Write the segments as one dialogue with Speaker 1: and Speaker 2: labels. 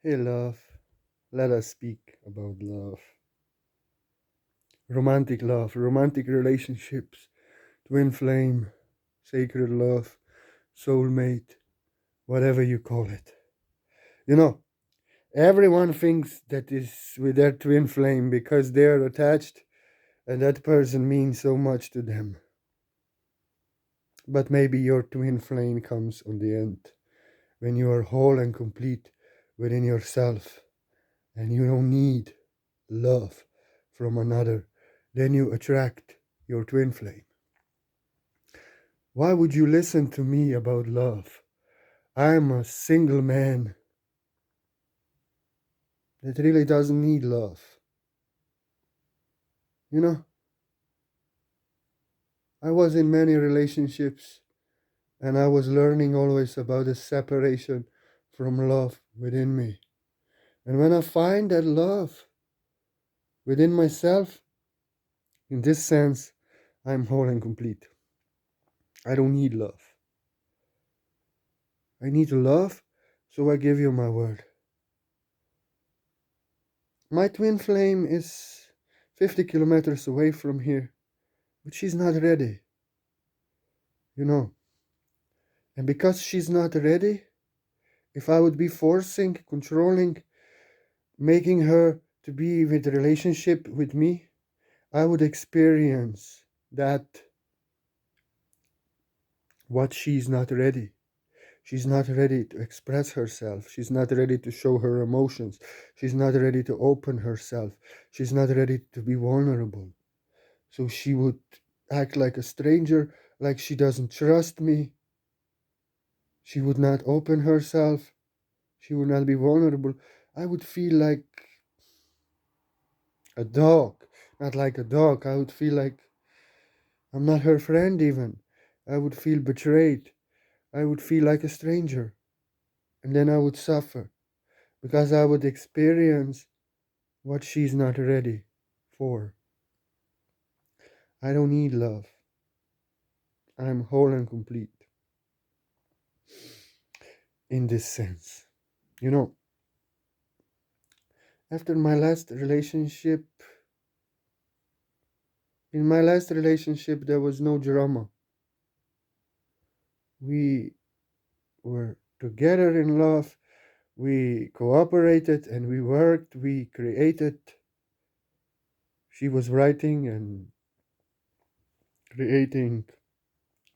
Speaker 1: Hey, love, let us speak about love. Romantic relationships, twin flame, sacred love, soulmate, whatever you call it. You know, everyone thinks that is with their twin flame because they are attached and that person means so much to them. But maybe your twin flame comes on the end when you are whole and complete within yourself and you don't need love from another, then you attract your twin flame. Why would you listen to me about love? I'm a single man that really doesn't need love. You know, I was in many relationships and I was learning always about the separation from love within me. And when I find that love within myself, in this sense, I'm whole and complete. I don't need love. I need love, so I give you my word. My twin flame is 50 kilometers away from here, but she's not ready, you know. And because she's not ready, if I would be forcing, controlling, making her to be with a relationship with me, I would experience that what she's not ready. She's not ready to express herself. She's not ready to show her emotions. She's not ready to open herself. She's not ready to be vulnerable. So she would act like a stranger, like she doesn't trust me. She would not open herself. She would not be vulnerable. I would feel like a dog. Not like a dog. I would feel like I'm not her friend even. I would feel betrayed. I would feel like a stranger. And then I would suffer because I would experience what she's not ready for. I don't need love. I'm whole and complete in this sense. You know, after my last relationship, in my last relationship, there was no drama. We were together in love, we cooperated and we worked, we created. She was writing and creating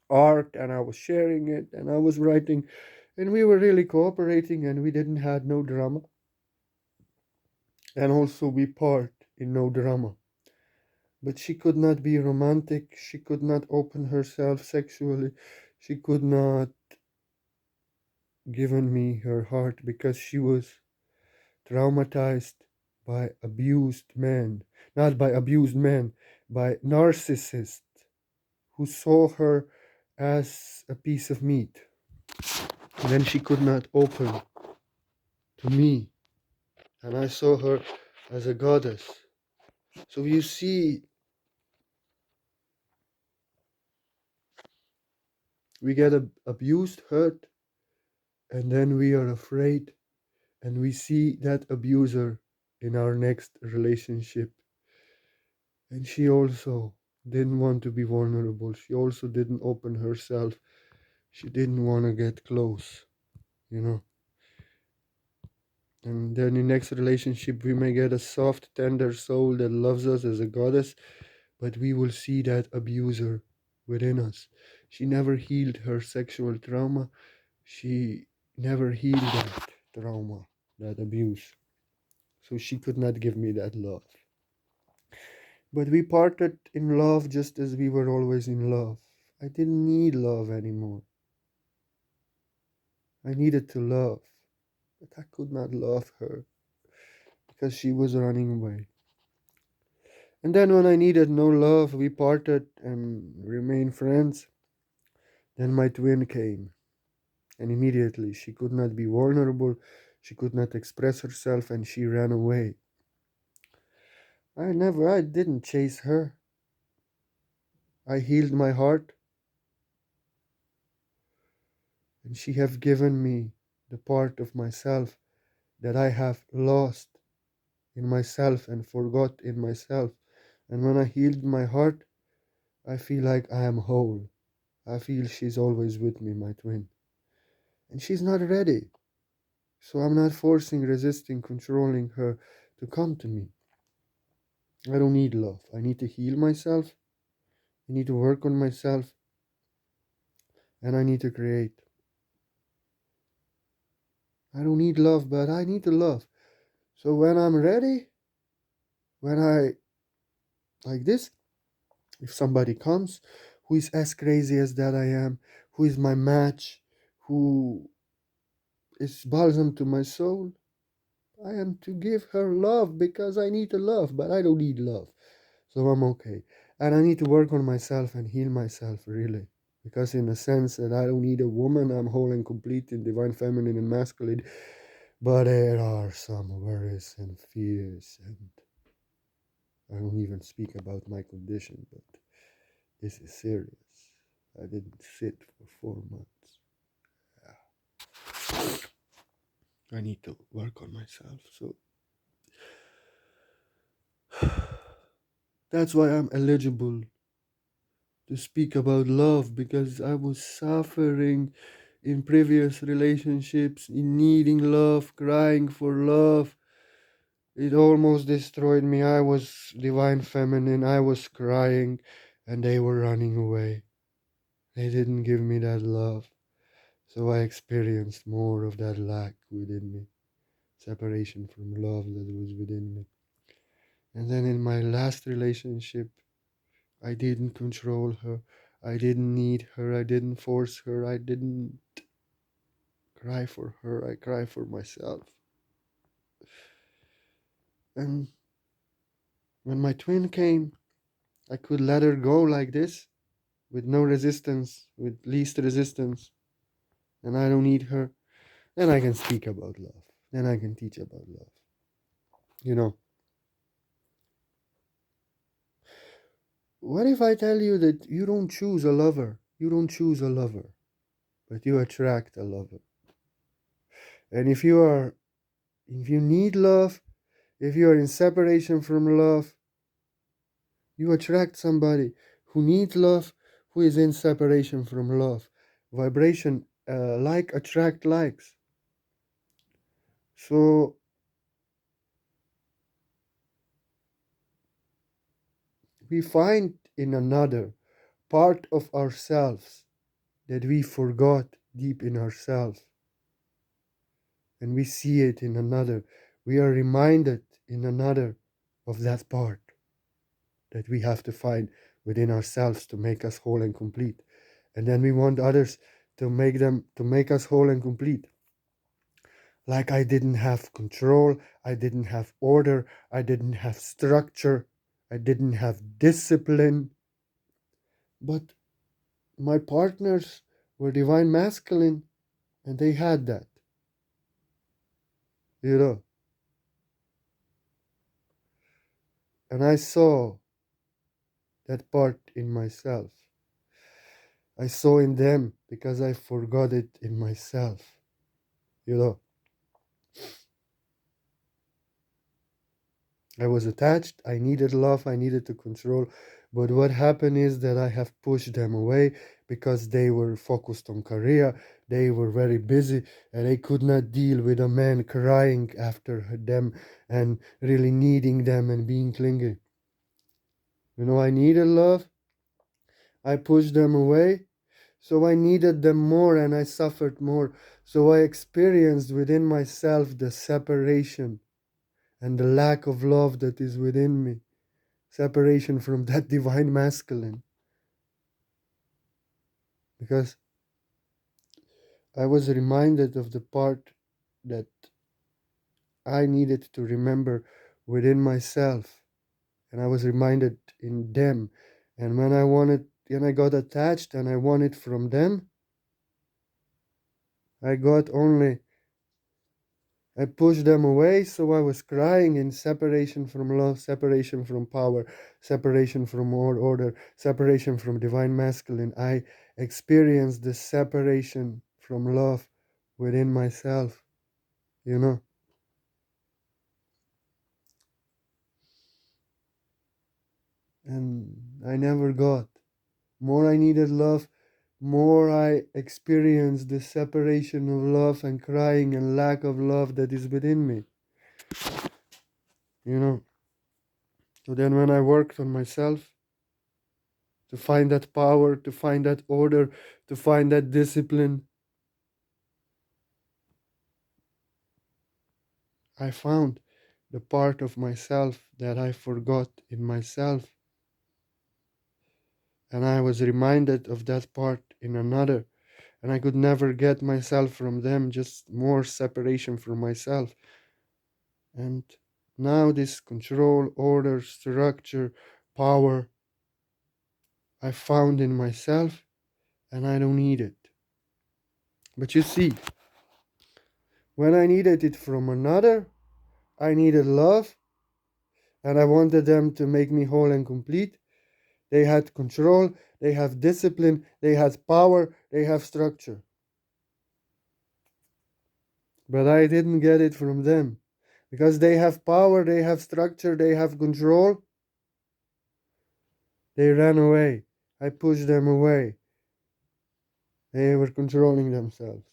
Speaker 1: art, and I was sharing it, and I was writing, and we were really cooperating, and we didn't had no drama. And also we part in no drama. But she could not be romantic, she could not open herself sexually, she could not given me her heart because she was traumatized by abused men, not by abused men, by narcissists who saw her as a piece of meat. And then she could not open to me, and I saw her as a goddess. So you see, we get abused, hurt, and then we are afraid, and we see that abuser in our next relationship. And she also didn't want to be vulnerable. She also didn't open herself. She didn't want to get close, you know. And then in next relationship, we may get a soft, tender soul that loves us as a goddess, but we will see that abuser within us. She never healed her sexual trauma. She never healed that trauma, that abuse. So she could not give me that love. But we parted in love just as we were always in love. I didn't need love anymore. I needed to love, but I could not love her because she was running away. And then when I needed no love, we parted and remained friends. Then my twin came, and immediately she could not be vulnerable, she could not express herself, and she ran away. I didn't chase her. I healed my heart, and she have given me the part of myself that I have lost in myself and forgot in myself. And when I healed my heart, I feel like I am whole. I feel she's always with me, my twin. And she's not ready. So I'm not forcing, resisting, controlling her to come to me. I don't need love. I need to heal myself. I need to work on myself. And I need to create. I don't need love, but I need to love. So when I'm ready, when I like this, if somebody comes who is as crazy as that I am, who is my match, who is balsam to my soul, I am to give her love because I need to love, but I don't need love. So I'm okay. And I need to work on myself and heal myself, really. Because, in a sense, that I don't need a woman, I'm whole and complete in divine feminine and masculine. But there are some worries and fears, and I don't even speak about my condition, but this is serious. I didn't sit for 4 months. I need to work on myself. So that's why I'm eligible to speak about love, because I was suffering in previous relationships, in needing love, crying for love. It almost destroyed me. I was divine feminine, I was crying, and they were running away. They didn't give me that love. So I experienced more of that lack within me, separation from love that was within me. And then in my last relationship, I didn't control her. I didn't need her. I didn't force her. I didn't cry for her. I cry for myself. And when my twin came, I could let her go like this, with no resistance, with least resistance. And I don't need her. Then I can speak about love. Then I can teach about love. You know, what if I tell you that you don't choose a lover? You don't choose a lover, but you attract a lover. And if you need love, if you are in separation from love, you attract somebody who needs love, who is in separation from love. Vibration, like attract likes. So we find in another part of ourselves that we forgot deep in ourselves, and we see it in another. We are reminded in another of that part that we have to find within ourselves to make us whole and complete. And then we want others to make us whole and complete. Like I didn't have control, I didn't have order, I didn't have structure, I didn't have discipline. But my partners were divine masculine, and they had that, you know. And I saw that part in myself. I saw in them because I forgot it in myself, you know. I was attached, I needed love, I needed to control. But what happened is that I have pushed them away because they were focused on career, they were very busy, and they could not deal with a man crying after them and really needing them and being clingy. You know, I needed love, I pushed them away, so I needed them more and I suffered more. So I experienced within myself the separation and the lack of love that is within me. Separation from that divine masculine. Because I was reminded of the part that I needed to remember within myself. And I was reminded in them. And when I got attached and I wanted from them, I got only I pushed them away, so I was crying in separation from love, separation from power, separation from order, separation from divine masculine. I experienced the separation from love within myself, you know. and I never got. More I needed love, more I experienced the separation of love and crying and lack of love that is within me. You know. So then when I worked on myself to find that power, to find that order, to find that discipline, I found the part of myself that I forgot in myself. And I was reminded of that part in another. And I could never get myself from them, just more separation from myself. And now this control, order, structure, power, I found in myself and I don't need it. But you see, when I needed it from another, I needed love and I wanted them to make me whole and complete. They had control, they have discipline, they had power, they have structure. But I didn't get it from them. Because they have power, they have structure, they have control, they ran away. I pushed them away. They were controlling themselves,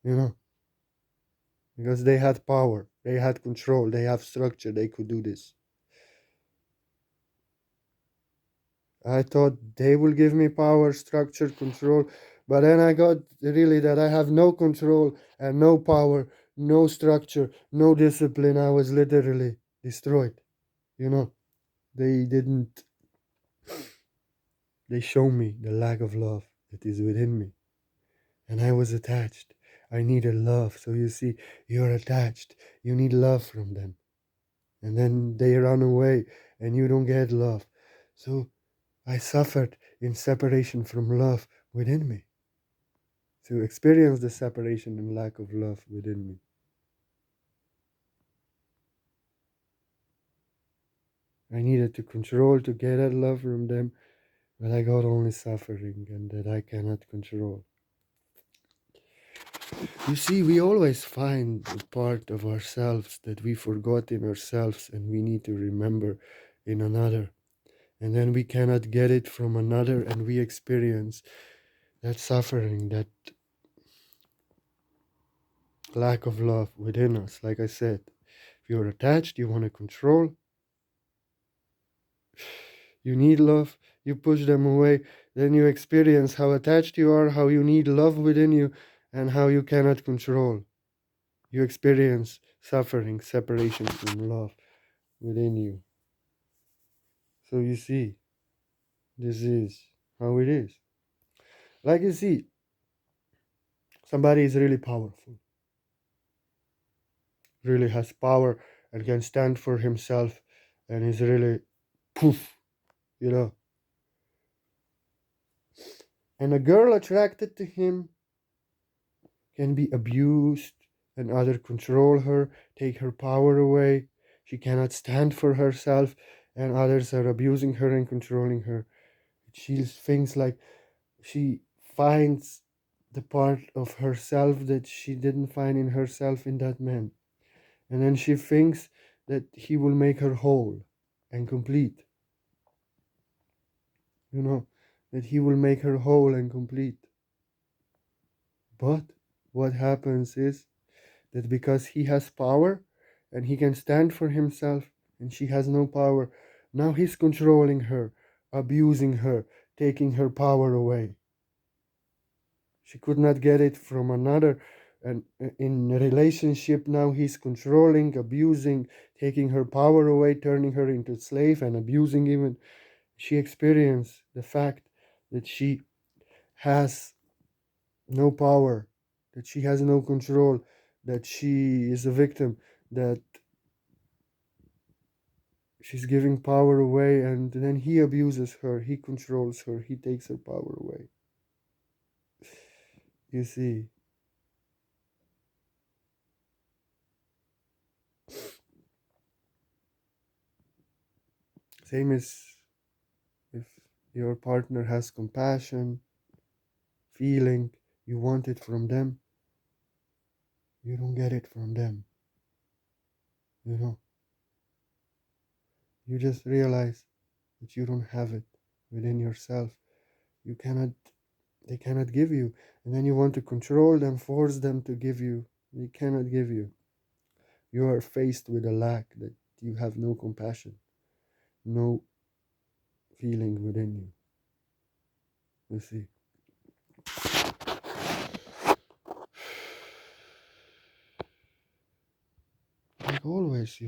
Speaker 1: you know, because they had power, they had control, they have structure, they could do this. I thought they will give me power, structure, control, but then I got really that I have no control and no power, no structure, no discipline. I was literally destroyed, you know. They didn't, they show me the lack of love that is within me. And I was attached. I needed love. So you see, you're attached. You need love from them. And then they run away and you don't get love. So I suffered in separation from love within me. To experience the separation and lack of love within me. I needed to control to get that love from them, but I got only suffering and that I cannot control. You see, we always find a part of ourselves that we forgot in ourselves and we need to remember in another. And then we cannot get it from another and we experience that suffering, that lack of love within us. Like I said, if you're attached, you want to control, you need love, you push them away, then you experience how attached you are, how you need love within you, and how you cannot control. You experience suffering, separation from love within you. So you see, this is how it is. Like you see, somebody is really powerful, really has power and can stand for himself and is really poof, you know. And a girl attracted to him can be abused and others control her, take her power away. She cannot stand for herself and others are abusing her and controlling her. She thinks like she finds the part of herself that she didn't find in herself in that man. And then she thinks that he will make her whole and complete. You know, that he will make her whole and complete. But what happens is that because he has power and he can stand for himself and she has no power, now he's controlling her, abusing her, taking her power away. She could not get it from another. And in a relationship, now he's controlling, abusing, taking her power away, turning her into a slave, and abusing even. She experienced the fact that she has no power, that she has no control, that she is a victim, that she's giving power away, and then he abuses her, he controls her, he takes her power away. You see, same as if your partner has compassion, feeling, you want it from them, you don't get it from them, you know. You just realize that you don't have it within yourself. You cannot, they cannot give you. And then you want to control them, force them to give you. They cannot give you. You are faced with a lack that you have no compassion, no feeling within you. You see. Like always,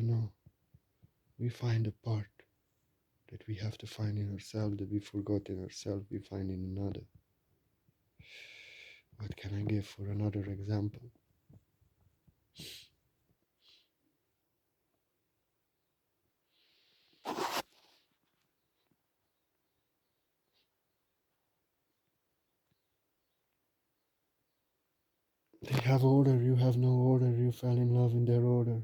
Speaker 1: we find a part that we have to find in ourselves, that we forgot in ourselves, we find in another. What can I give for another example? They have order, you have no order, you fell in love in their order.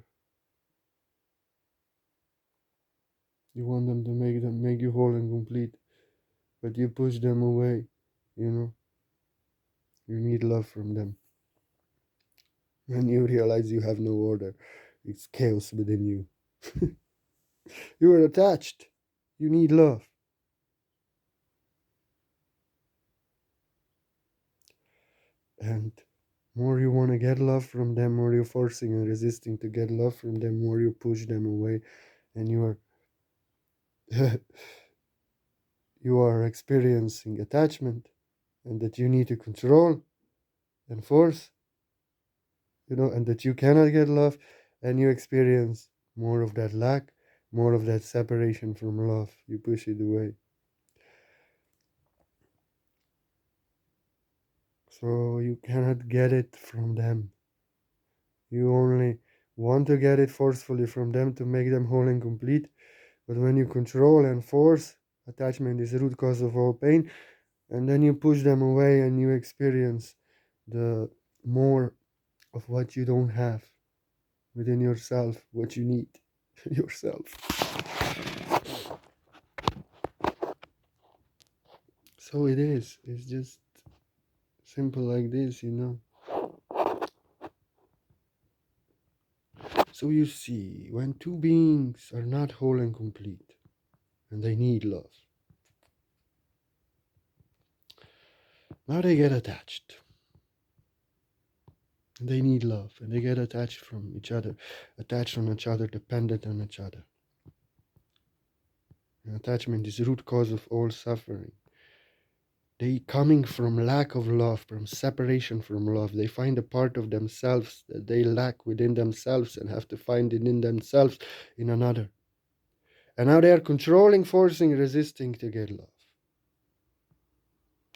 Speaker 1: You want them make you whole and complete, but you push them away, you know. You need love from them. When you realize you have no order, it's chaos within you. You are attached. You need love. And more you want to get love from them, more you're forcing and resisting to get love from them, more you push them away, and you are you are experiencing attachment, and that you need to control and force, and that you cannot get love, and you experience more of that lack, more of that separation from love. You push it away. So you cannot get it from them. You only want to get it forcefully from them to make them whole and complete. But when you control and force, attachment is the root cause of all pain, and then you push them away and you experience the more of what you don't have within yourself, what you need yourself. So it is. It's just simple like this. So you see, when two beings are not whole and complete, and they need love, now they get attached. And they need love, and they get attached from each other, attached on each other, dependent on each other. And attachment is the root cause of all suffering. They coming from lack of love, from separation from love. They find a part of themselves that they lack within themselves and have to find it in themselves in another. And now they are controlling, forcing, resisting to get love.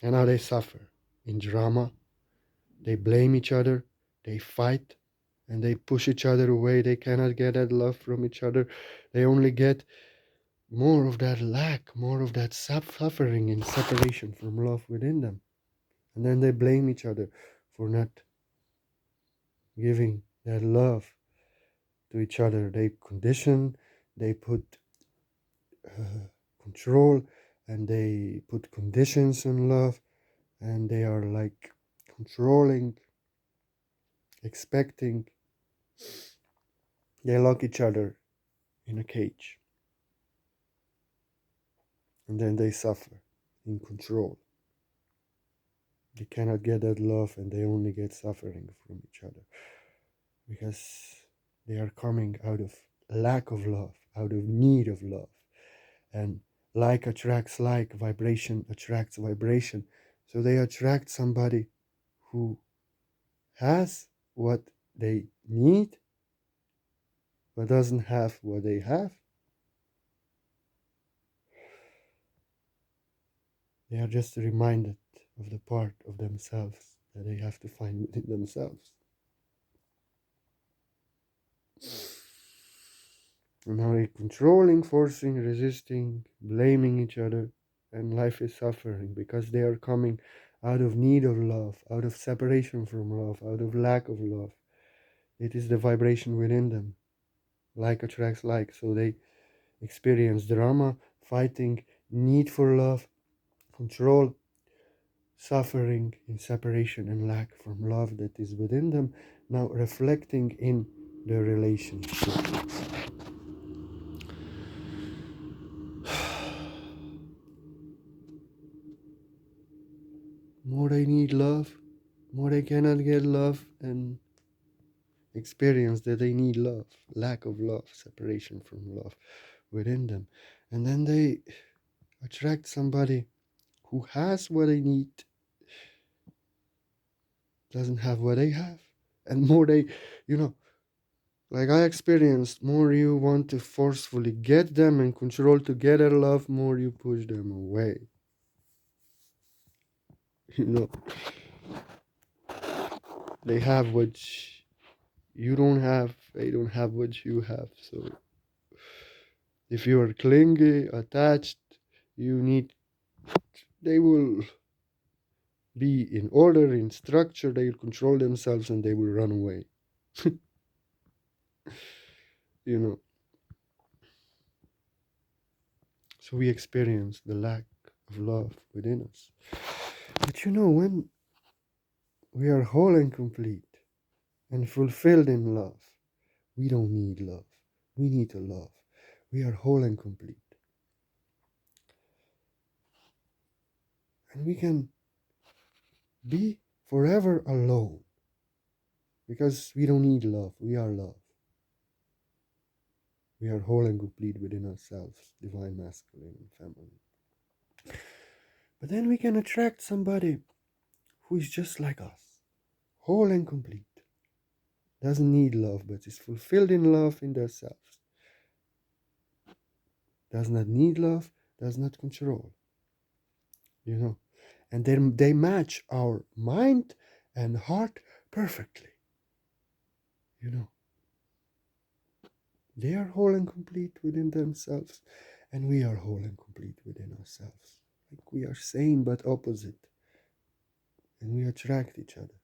Speaker 1: And now they suffer in drama. They blame each other. They fight. And they push each other away. They cannot get that love from each other. They only get more of that lack, more of that suffering and separation from love within them. And then they blame each other for not giving that love to each other. They condition, they put control, and they put conditions on love, and they are like controlling, expecting. They lock each other in a cage, and then they suffer in control. They cannot get that love, and they only get suffering from each other because they are coming out of lack of love, out of need of love. And like attracts like, vibration attracts vibration. So they attract somebody who has what they need but doesn't have what they have. They are just reminded of the part of themselves that they have to find within themselves. And now they're controlling, forcing, resisting, blaming each other, and life is suffering because they are coming out of need of love, out of separation from love, out of lack of love. It is the vibration within them. Like attracts like. So they experience drama, fighting, need for love, control, suffering in separation and lack from love that is within them, now reflecting in the relationship. more they need love, more they cannot get love and experience that they need love, lack of love, separation from love within them. And then they attract somebody who has what they need, doesn't have what they have. And more they, you know, like I experienced, more you want to forcefully get them and control to get their love, more you push them away. You know, they have what you don't have, they don't have what you have. So if you are clingy, attached, you need, they will be in order, in structure, they will control themselves and they will run away. You know, so we experience the lack of love within us. But you know, when we are whole and complete and fulfilled in love, we don't need love. We need to love. We are whole and complete. And we can be forever alone because we don't need love. We are love. We are whole and complete within ourselves, divine masculine and feminine. But then we can attract somebody who is just like us, whole and complete, doesn't need love, but is fulfilled in love in themselves, does not need love, does not control, you know. And then they match our mind and heart perfectly, you know. They are whole and complete within themselves, and we are whole and complete within ourselves. Like we are same but opposite, and we attract each other.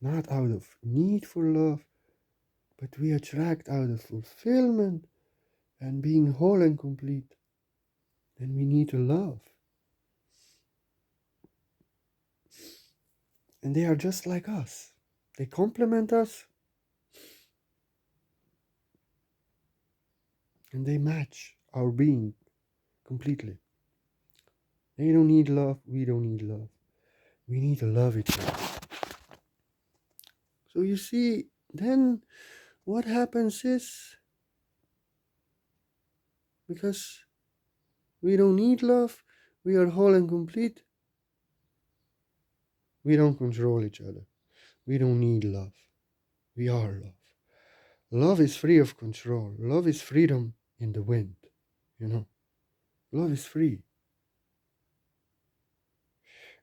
Speaker 1: Not out of need for love, but we attract out of fulfillment and being whole and complete. And we need to love. And they are just like us. They complement us and they match our being completely. They don't need love, we don't need love. We need to love each other. So you see, then what happens is, because we don't need love, we are whole and complete, we don't control each other. We don't need love. We are love. Love is free of control. Love is freedom in the wind, you know. Love is free.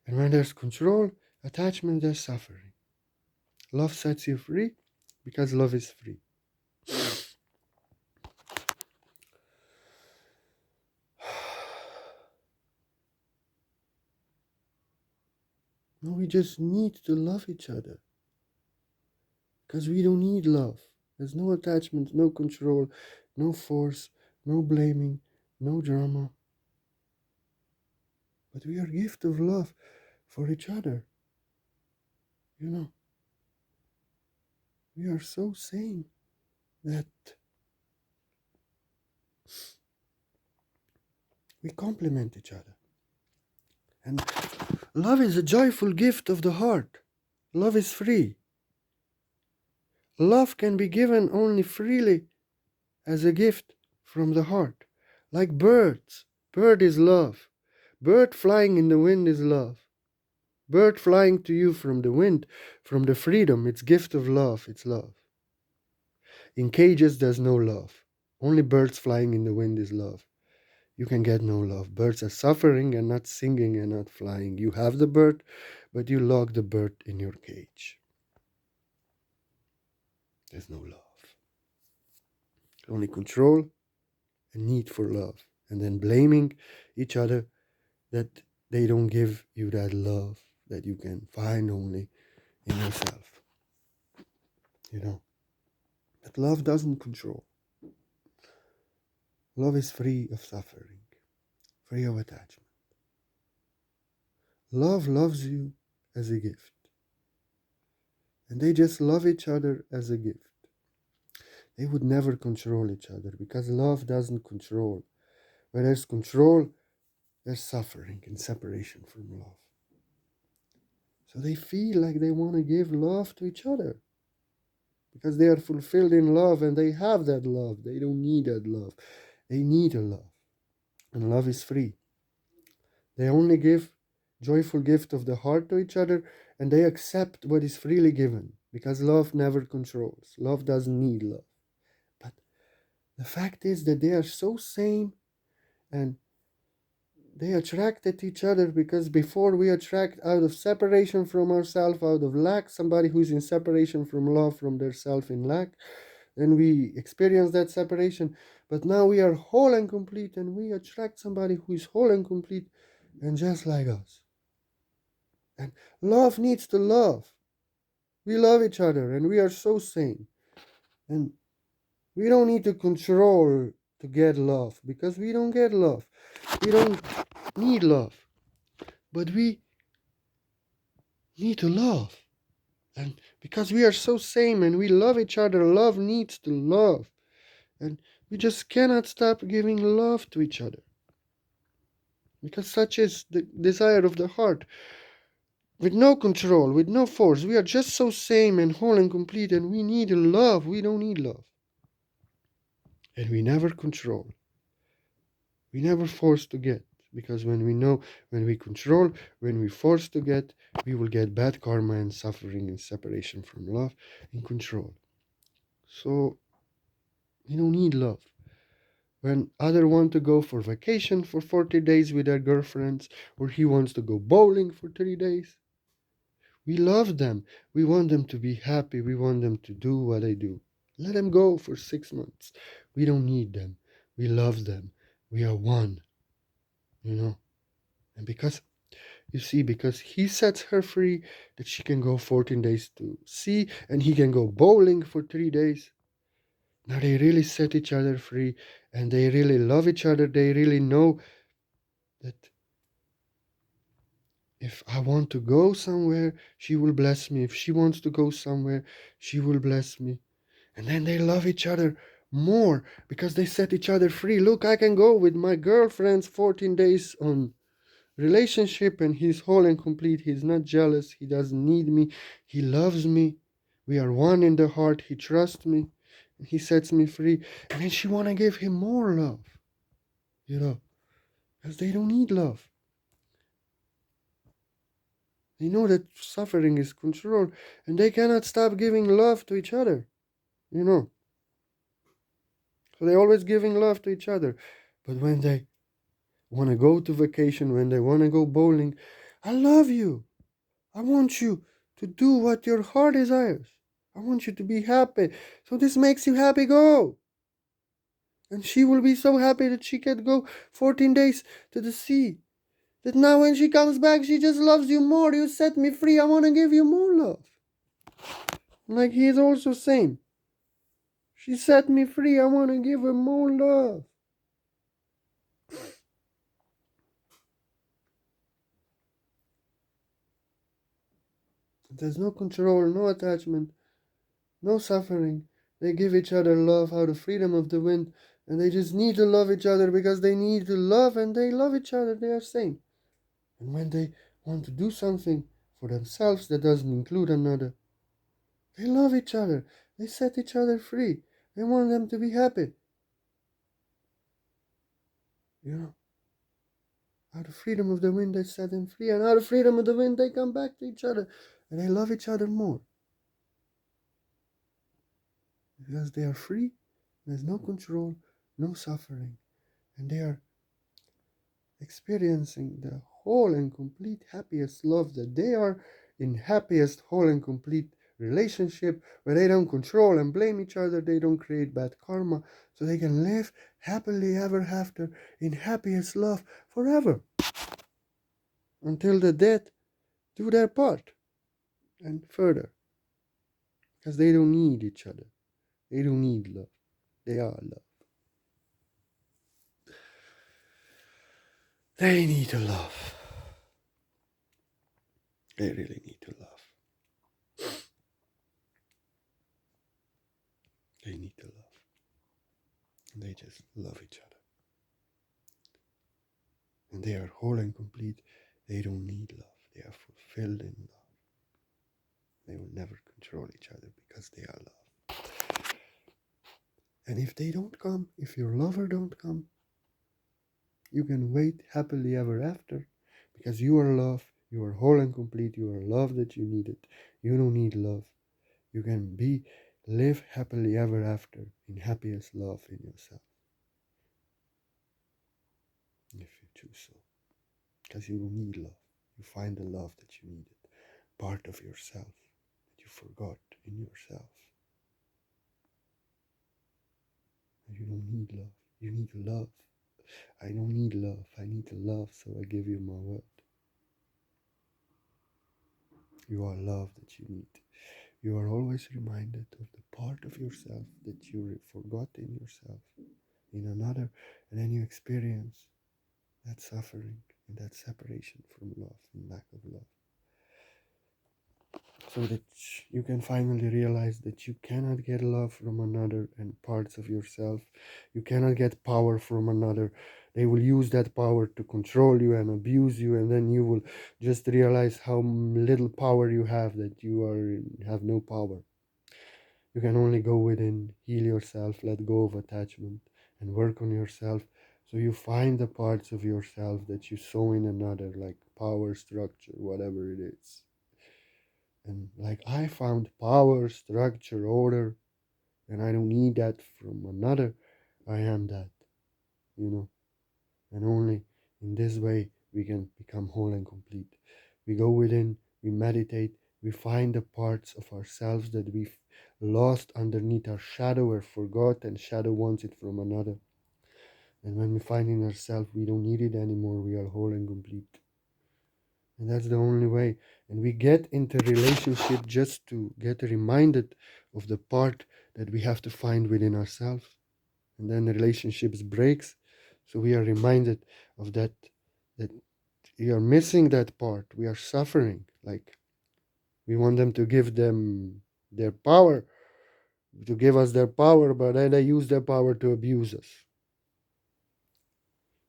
Speaker 1: And when there's control, attachment, there's suffering. Love sets you free because love is free. No, we just need to love each other because we don't need love. There's no attachment, no control, no force, no blaming, no drama. But we are a gift of love for each other. You know, we are so sane that we complement each other. And love is a joyful gift of the heart. Love is free. Love can be given only freely as a gift from the heart. Like birds. Bird is love. Bird flying in the wind is love. Bird flying to you from the wind, from the freedom, it's gift of love, it's love. In cages there's no love. Only birds flying in the wind is love. You can get no love. Birds are suffering and not singing and not flying. You have the bird, but you lock the bird in your cage. There's no love. Only control and need for love. And then blaming each other that they don't give you that love that you can find only in yourself. You know. But love doesn't control. Love is free of suffering, free of attachment. Love loves you as a gift. And they just love each other as a gift. They would never control each other because love doesn't control. Where there's control, there's suffering and separation from love. So they feel like they want to give love to each other because they are fulfilled in love and they have that love. They don't need that love. They need a love. And love is free. They only give joyful gift of the heart to each other and they accept what is freely given because love never controls. Love doesn't need love. But the fact is that they are so same and they attracted each other because before we attract out of separation from ourselves, out of lack, somebody who's in separation from love, from their self in lack, then we experience that separation. But now we are whole and complete and we attract somebody who is whole and complete and just like us. And love needs to love. We love each other and we are so sane. And we don't need to control to get love because we don't get love. We don't need love. But we need to love. And because we are so same and we love each other, love needs to love. And we just cannot stop giving love to each other. Because such is the desire of the heart. With no control, with no force, we are just so same and whole and complete and we need love. We don't need love. And we never control. We never force to get. Because when we know, when we control, when we force to get, we will get bad karma and suffering and separation from love and control. So we don't need love. When other want to go for vacation for 40 days with their girlfriends, or he wants to go bowling for 3 days, we love them. We want them to be happy. We want them to do what they do. Let them go for 6 months. We don't need them. We love them. We are one, you know. And because, you see, because he sets her free, that she can go 14 days to sea, and he can go bowling for 3 days. Now they really set each other free, and they really love each other. They really know that if I want to go somewhere, she will bless me. If she wants to go somewhere, she will bless me. And then they love each other more because they set each other free. Look, I can go with my girlfriends 14 days on relationship and he's whole and complete. He's not jealous. He doesn't need me. He loves me. We are one in the heart. He trusts me. He sets me free. And then she want to give him more love, because they don't need love. They know that suffering is control and they cannot stop giving love to each other, So they're always giving love to each other. But when they want to go to vacation, when they want to go bowling, I love you. I want you to do what your heart desires. I want you to be happy. So this makes you happy, go. And she will be so happy that she can go 14 days to the sea. That now when she comes back, she just loves you more. You set me free. I want to give you more love. Like he is also saying, she set me free. I want to give her more love. There's no control, no attachment, no suffering. They give each other love out of freedom of the wind, and they just need to love each other because they need to love and they love each other. They are same. And when they want to do something for themselves that doesn't include another, they love each other. They set each other free. They want them to be happy. Out of freedom of the wind, they set them free, and out of freedom of the wind, they come back to each other, and they love each other more. Because they are free, there's no control, no suffering, and they are experiencing the whole and complete happiest love that they are in happiest whole and complete relationship where they don't control and blame each other, they don't create bad karma, so they can live happily ever after in happiest love forever until the dead do their part and further, because they don't need each other, they don't need love, they are love. They need to love. They really need to love. They need to love. They just love each other. and they are whole and complete, they don't need love. They are fulfilled in love. They will never control each other because they are love. And if they don't come, if your lover don't come, you can wait happily ever after because you are love. You are whole and complete. You are love that you needed. You don't need love. You can live happily ever after in happiest love in yourself if you choose so. Because you don't need love. You find the love that you needed, part of yourself that you forgot in yourself. You don't need love. You need love. I don't need love. I need love, so I give you my word. You are love that you need. You are always reminded of the part of yourself that you forgot in yourself, in another, and then you experience that suffering and that separation from love and lack of love. So that you can finally realize that you cannot get love from another and parts of yourself. You cannot get power from another. They will use that power to control you and abuse you, and then you will just realize how little power you have, that have no power. You can only go within, heal yourself, let go of attachment, and work on yourself. So you find the parts of yourself that you saw in another, like power, structure, whatever it is. And like I found power, structure, order, and I don't need that from another. I am that, you know. And only in this way we can become whole and complete. We go within, we meditate, we find the parts of ourselves that we've lost underneath our shadow or forgot, and shadow wants it from another. And when we find in ourselves we don't need it anymore, we are whole and complete. And that's the only way. And we get into relationship just to get reminded of the part that we have to find within ourselves. And then the relationships breaks. So we are reminded of that we are missing that part. We are suffering. Like we want them to give them their power, to give us their power, but then they use their power to abuse us.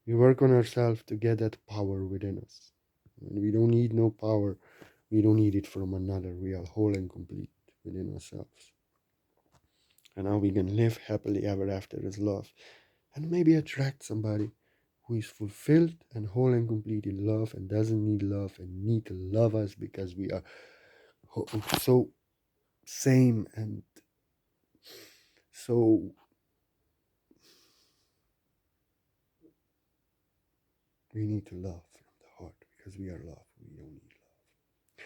Speaker 1: We work on ourselves to get that power within us. And we don't need no power. We don't need it from another. We are whole and complete within ourselves. And now we can live happily ever after as love. And maybe attract somebody who is fulfilled and whole and complete in love and doesn't need love and need to love us because we are so same and so we need to love from the heart because we are love. We don't need love.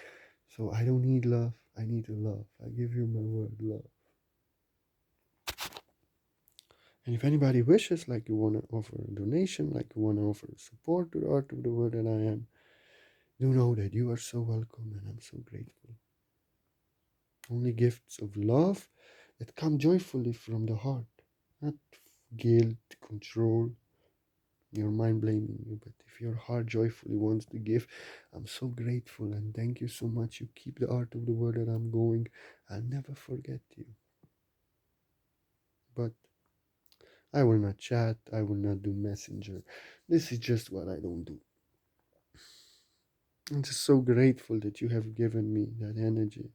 Speaker 1: So I don't need love. I need to love. I give you my word, love. And if anybody wishes, like you want to offer a donation, like you want to offer support to the art of the word that I am, do know that you are so welcome and I'm so grateful. Only gifts of love that come joyfully from the heart, not guilt, control, your mind blaming you. But if your heart joyfully wants to give, I'm so grateful and thank you so much. You keep the art of the word that I'm going. I'll never forget you. But I will not chat, I will not do messenger. This is just what I don't do. I'm just so grateful that you have given me that energy.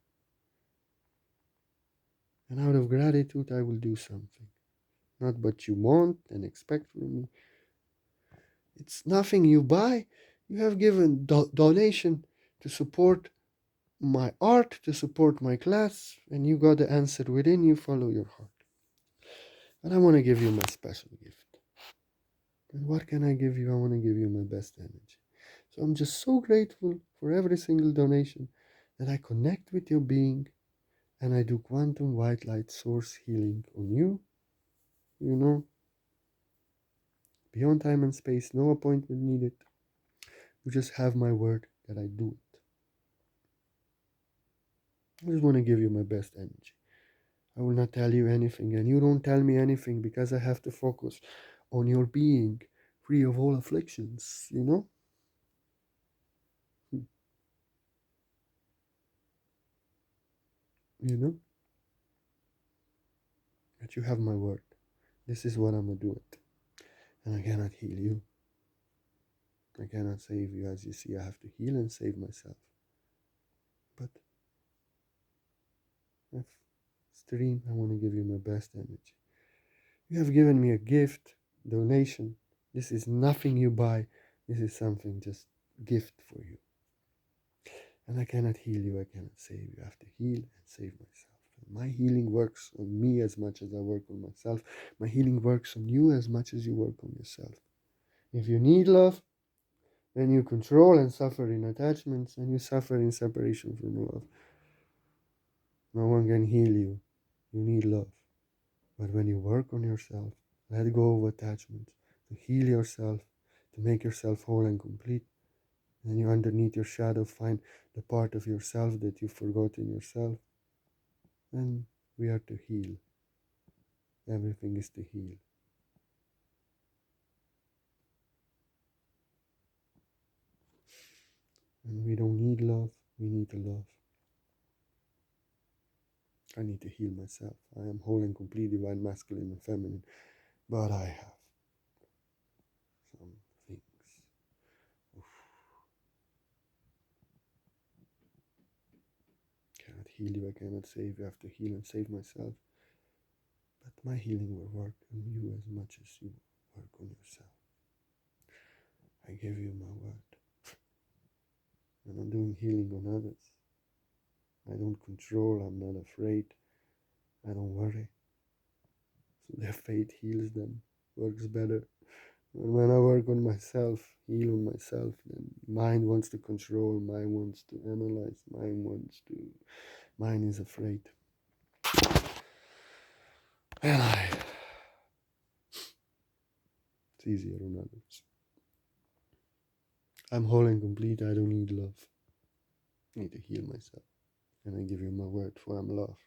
Speaker 1: And out of gratitude, I will do something. Not what you want and expect from me. It's nothing you buy. You have given donation to support my art, to support my class, and you got the answer within you. Follow your heart. And I want to give you my special gift. And what can I give you? I want to give you my best energy. So I'm just so grateful for every single donation that I connect with your being and I do quantum white light source healing on you. You know, beyond time and space, no appointment needed. You just have my word that I do it. I just want to give you my best energy. I will not tell you anything, and you don't tell me anything because I have to focus on your being free of all afflictions, you know? You know? That you have my word. This is what I'm gonna do it. And I cannot heal you. I cannot save you. As you see, I have to heal and save myself. But if stream, I want to give you my best energy. You have given me a gift, donation. This is nothing you buy. This is something just gift for you. And I cannot heal you. I cannot save you. I have to heal and save myself. And my healing works on me as much as I work on myself. My healing works on you as much as you work on yourself. If you need love, then you control and suffer in attachments, and you suffer in separation from love. No one can heal you. You need love. But when you work on yourself, let go of attachments, to heal yourself, to make yourself whole and complete, and you underneath your shadow find the part of yourself that you forgot in yourself, then we are to heal. Everything is to heal. And we don't need love, we need to love. I need to heal myself. I am whole and complete, divine, masculine and feminine, but I have some things. Oof. Cannot heal you, I cannot save you. I have to heal and save myself. But my healing will work on you as much as you work on yourself. I give you my word. And I'm doing healing on others. I don't control, I'm not afraid, I don't worry. So their fate heals them, works better. And when I work on myself, heal on myself, then mind wants to control, mind wants to analyze, mind is afraid. And it's easier on others. I'm whole and complete, I don't need love. I need to heal myself. And I give you my word, for I'm love.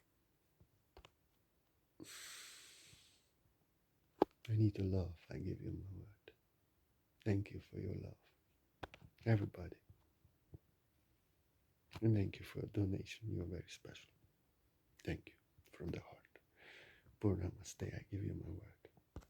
Speaker 1: I need to love, I give you my word. Thank you for your love. Everybody. And thank you for a donation, you're very special. Thank you from the heart. Purnamaste, I give you my word.